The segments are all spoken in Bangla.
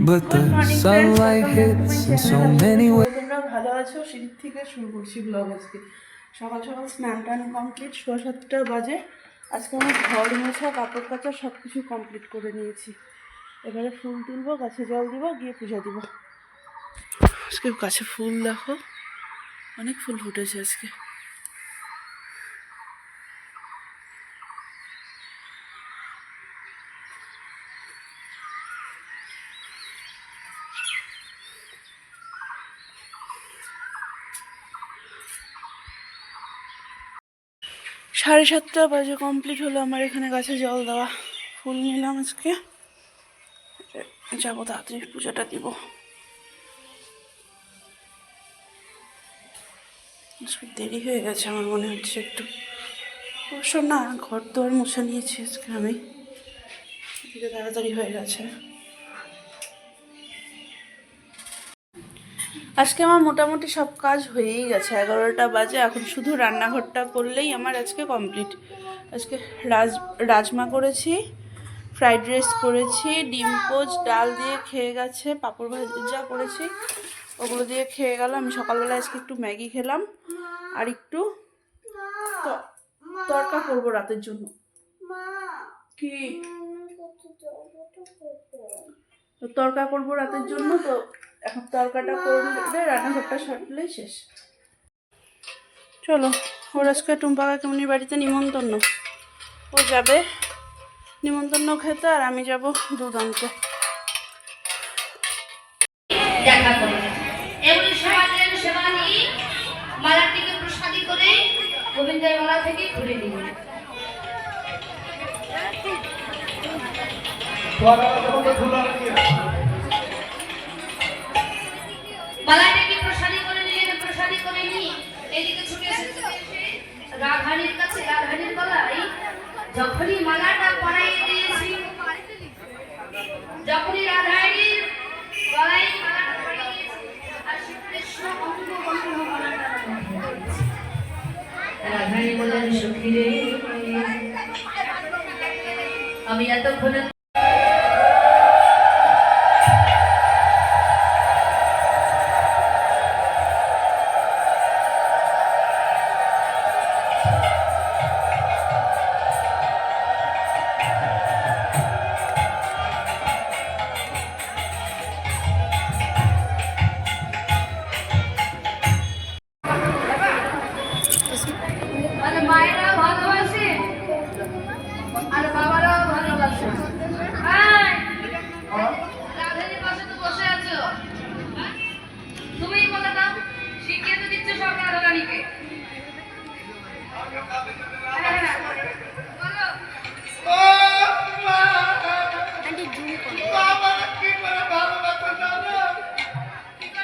but the sunlight hits in so many ways. তোমরা ভালো আছো? সিঁড়ি থেকে শুরু করছি ব্লগ আজকে। সকাল সকাল স্নান টান কমপ্লিট, 7:30 বাজে। আজকে আমার ঘর মোছা, কাপড় কাচা সব কিছু কমপ্লিট করে নিয়েছি। এবারে ফুল তুলবো, গাছে জল দিব, গিয়ে পূজা দিব। আজকে গাছে ফুল দেখো, অনেক ফুল ফুটেছে আজকে। সাড়ে 7টা বাজে কমপ্লিট হলো আমার এখানে গাছে জল দেওয়া। ফুল নিলাম আজকে, যাবো তাড়াতাড়ি পুজোটা দিব। আজকে দেরি হয়ে গেছে আমার মনে হচ্ছে একটু। অবশ্য না, ঘর দোয়ার মুছে নিয়েছি আজকে আমি, এদিকে তাড়াতাড়ি হয়ে গেছে। আজকে আমার মোটামুটি সব কাজ হয়েই গেছে। 11টা বাজে, এখন শুধু রান্নাঘরটা করলেই আমার আজকে কমপ্লিট। আজকে রাজমা করেছি, ফ্রাইড রাইস করেছি, ডিম পোচ ডাল দিয়ে খেয়ে গেছে, পাঁপড় ভাজা করেছি, ওগুলো দিয়ে খেয়ে গেল। আমি সকালবেলা আজকে একটু ম্যাগি খেলাম, আর একটু তরকা করবো রাতের জন্য। কি তরকা করবো রাতের জন্য, তো এখন তরকাটা করলে রান্নাঘরটা সারলেই শেষ। চলো, ওর আজকে টুম্পা কাকিমনির বাড়িতে নিমন্ত্রণ, ও যাবে নিমন্ত্রণ খেতে, আর আমি যাব দুধ আনতে। দেখা করে এমনি সমাজের সেবা নিয়ে মালাটিকে প্রসাদী করে গোবিন্দের মালা থেকে ঘুরে দিল। মালাটিকে প্রসাদী করে নিলেন, প্রসাদী করে নিয়ে এদিকে ছুটে এসেছে রাধারানীর কাছে। রাধারানীর গলায় যখনই মালাটা পরাইয়ে দিয়েছি, যখনই রাধারানীর গলায় মালাটা পরিয়ে দিয়েছি, আর কৃষ্ণ অঙ্গ বন্ধ মালাটা রাধারানী বলেন, সখী রে আমি এতক্ষণে মায়েরা ভালোবাসে আর বাবারাও ভালোবাসে। রাধারানীর পাশে তো বসে আছো, তুমি বলে দাও, শিখিয়ে তো দিচ্ছ সব রাধারানীকে।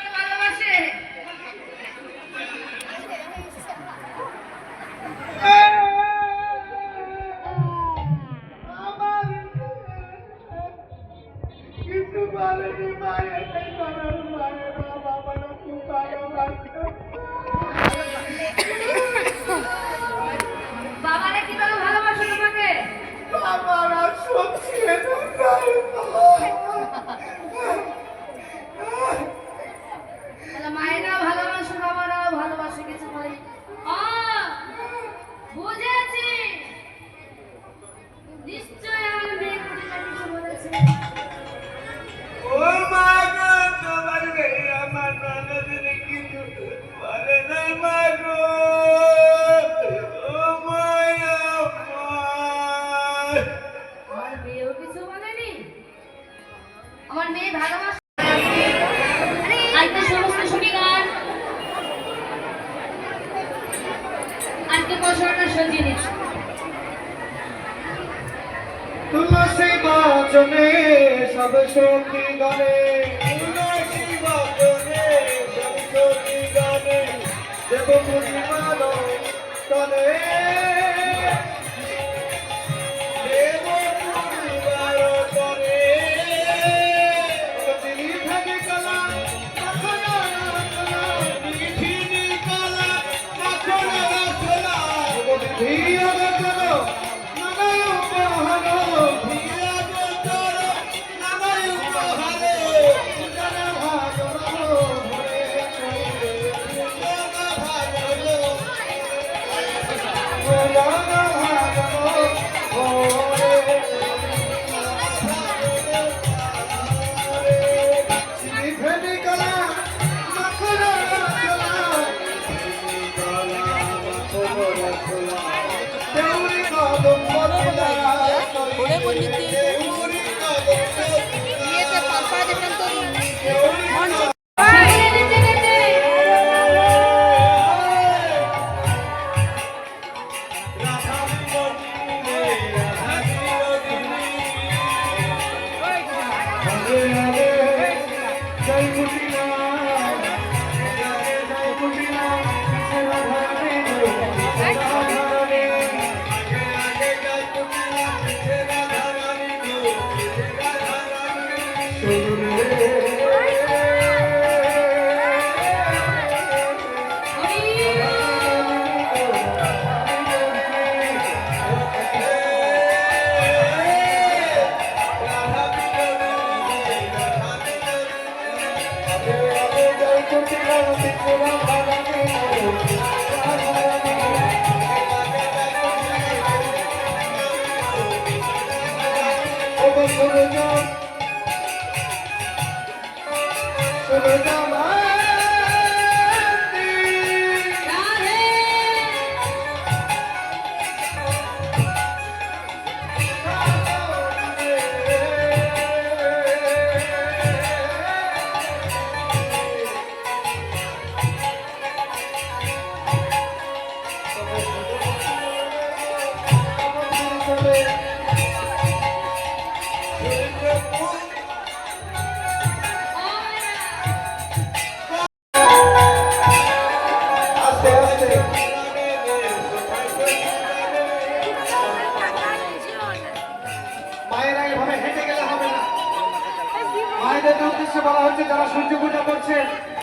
ভালোবাসে বাবারা কিভাবে ভালোবাসে তোমাকে? মায়েরাও ভালোবাসে, বাবারাও ভালোবাসে, কিছু বলি বুঝেছি। নিশ্চয় আমার মেয়ে কিছু বলেছে। আমার মেয়েও কিছু বলেনি, আমার মেয়ে ভালোবাসে। আজকে সমস্ত শনিবার আজকে বছরটা সজিয়ে নিচ্ছি। তুলসী বাচনে সব সখী গানে, তুলসী বাচনে সব সখী গানে, দেব মুনি মানো তনে, দেব মুনি মানো তনে, তিনি থাকে কলা মাখনা কলা, মিঠিনি কলা মাখনা কলা, ধীর করো নানায় উপহার, ধীর করো নানায় উপহারে। আগে আগে জয় কুটিলা আগে জয় কুটিলা সেরা ধরানি সেরা ধরানি আগে আগে জয় কুটিলা সেরা ধরানি সেরা ধরানি শুনুরে মায়েরা এইভাবে হেঁটে গেলে হবে না। মায়েদের উদ্দেশ্যে বলা হচ্ছে যারা সূর্য পূজা করছে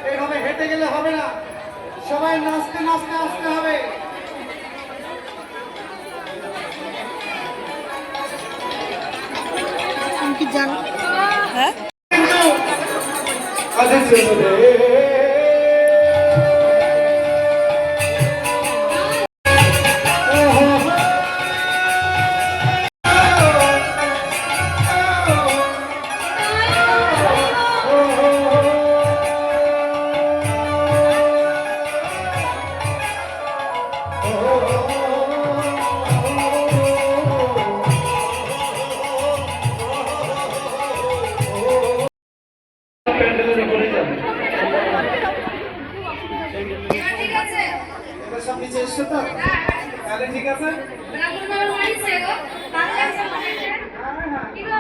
এইভাবে হেঁটে গেলে হবে না, সবাই নাচতে নাচতে আসতে হবে। কি জানো? হ্যাঁ এবার ঠিক আছে? সব নিচে এসছে তো তাহলে ঠিক আছে। রাগুর বাবা মারিছে গো। ভালো লাগছে মনে হচ্ছে? কি গো?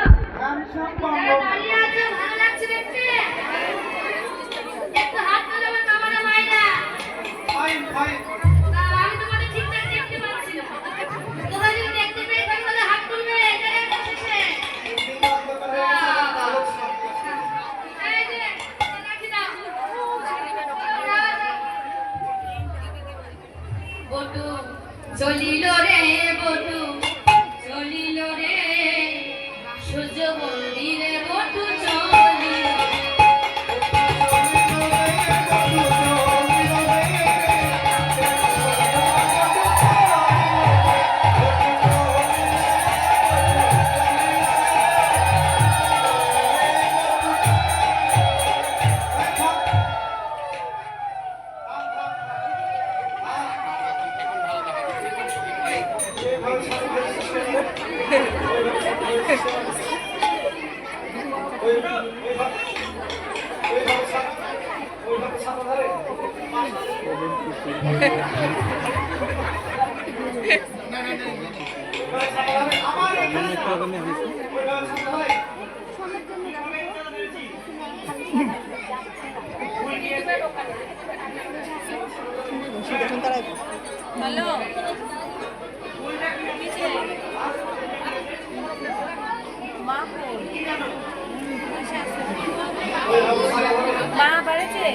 যারা দাঁড়িয়ে আছো, ভালো লাগছে দেখতে? একটু হাত তুলে আমার কামানে মাইরা। ফাইন ফাইন তা আমি তোমাদের ঠিকঠাক দেখতে পাচ্ছি না। তোমরা যদি দেখতে পেয়ে থাকো তাহলে হাত তুলবে, এটাই বসেছে। এই যে, রাখি দাও। বটু চলিল রে বটু চলিল রে সূর্য মন্দিরে বটু চলিল মা বাড়িতে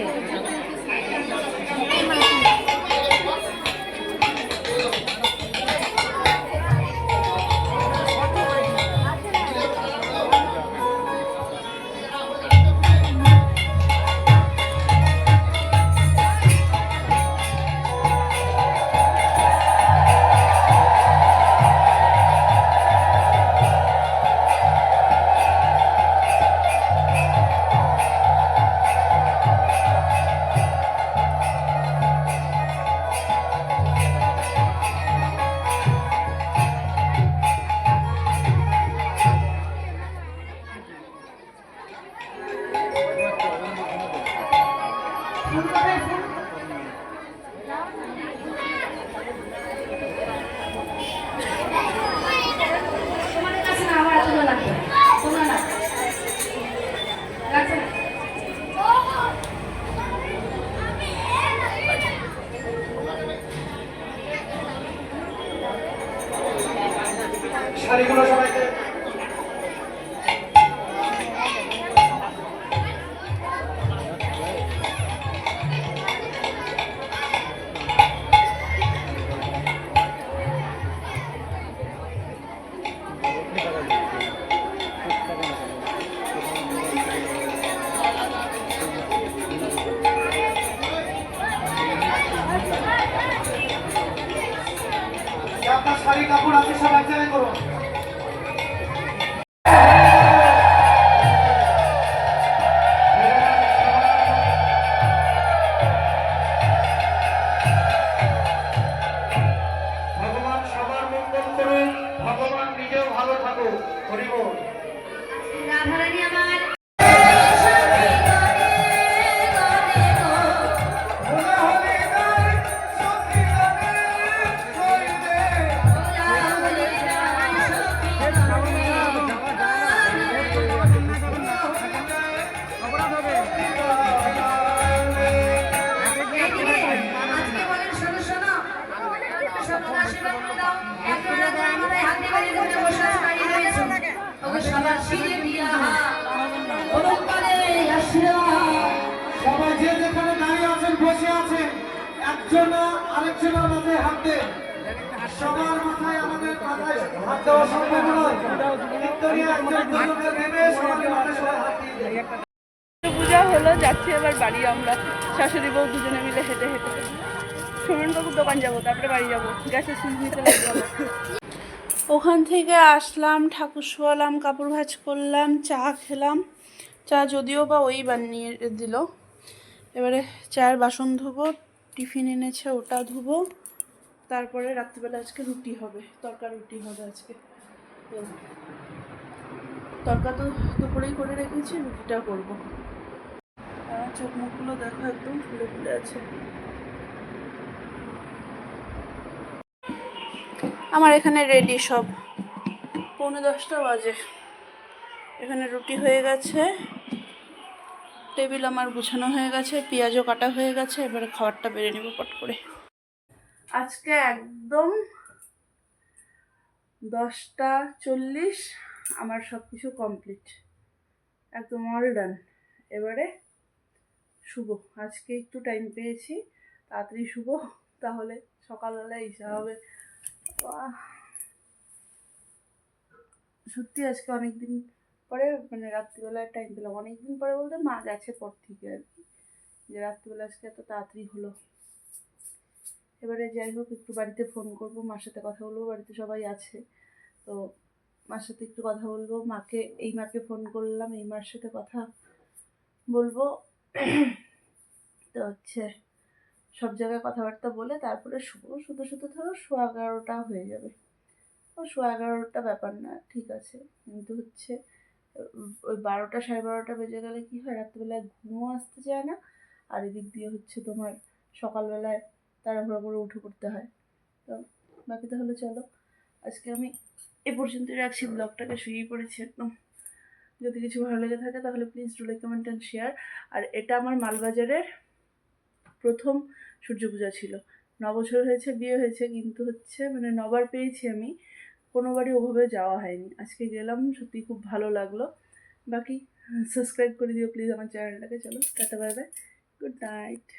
সবাই চেনে করুন। ভগবান সবার মঙ্গল করুন, ভগবান নিজেও ভালো থাকুক। হরি বল। রাধারানী আমার সবাই যে যেখানে দাঁড়িয়ে আছেন, বসে আছেন, একজন আরেকজনের মাথায় হাত দেন। সবার মাথায় আমাদের মাথায় হাত দেওয়া সম্ভব নয়, কিন্তু একজন দুজনে নেমে সবার মাথায় সবাই হাত দিয়ে দেন। পূজা হলো, যাচ্ছি এবার বাড়ি আমরা শাশুড়ি বউ দুজনে মিলে হেঁটে হেঁটে। সুমনবাবুর দোকান যাবো, তারপরে বাড়ি যাবো, গ্যাসের সুইচ নিতে লাগবে। ওখান থেকে আসলাম, ঠাকুর শোয়ালাম, কাপড় ভাঁজ করলাম, চা খেলাম। চা যদিও বা ওই বানিয়ে দিল। এবারে চায়ের বাসন ধুবো, টিফিন এনেছে ওটা ধুবো, তারপরে রাত্রিবেলা আজকে রুটি হবে, তরকা রুটি হবে আজকে। তো তরকা তো দুপুরেই করে রেখেছি, রুটিটা করবো। চোখ মুখগুলো দেখো একদম ফুলে ফুলে আছে। আমার এখানে রেডি সব, 9:45 বাজে। এখানে রুটি হয়ে গেছে, টেবিল আমার গুছানো হয়ে গেছে, পেঁয়াজও কাটা হয়ে গেছে। এবারে খাবারটা বেড়ে নেবো পট করে। আজকে একদম 10:40 আমার সব কিছু কমপ্লিট, একদম অল ডান। এবারে শুভ, আজকে একটু টাইম পেয়েছি, তাড়াতাড়ি শুভ, তাহলে সকালবেলায় ইচ্ছা হবে। সত্যি আজকে অনেকদিন পরে মানে রাত্রিবেলায় টাইম পেলাম, অনেকদিন পরে বলতে মা গেছে পর থেকে আর কি, যে রাত্রিবেলা আজকে এত তাড়াতাড়ি হলো। এবারে যাই হোক, একটু বাড়িতে ফোন করবো, মার সাথে কথা বলবো, বাড়িতে সবাই আছে তো মার সাথে একটু কথা বলবো। মাকে ফোন করলাম, এই মার সাথে কথা বলবো। তো হচ্ছে সব জায়গায় কথাবার্তা বলে তারপরে শুধু ধরো 11:15 হয়ে যাবে। ও 11:15 ব্যাপার না, ঠিক আছে, কিন্তু হচ্ছে ওই 12টা 12:30 বেজে গেলে কি হয়, রাত্রিবেলায় ঘুমও আসতে চায় না, আর এদিক দিয়ে হচ্ছে তোমার সকালবেলায় তাড়াহুড়ো করে উঠে পড়তে হয়। তো বাকি তাহলে চলো, আজকে আমি এ পর্যন্তই রাখছি, ব্লগটাকে শুয়েই পড়েছি একদম। যদি কিছু ভালো লেগে থাকে তাহলে please do like, comment and share. আর এটা আমার মালবাজারের প্রথম সূর্য পূজা ছিল। 9 বছর হয়েছে বিয়ে হয়েছে, কিন্তু হচ্ছে মানে 9বার পেয়েছি আমি, কোনোবারই ওভাবে যাওয়া হয়নি। আজকে গেলাম, সত্যি খুব ভালো লাগলো। বাকি সাবস্ক্রাইব করে দিও প্লিজ আমার চ্যানেলটাকে। চলো tata, bye bye, good night.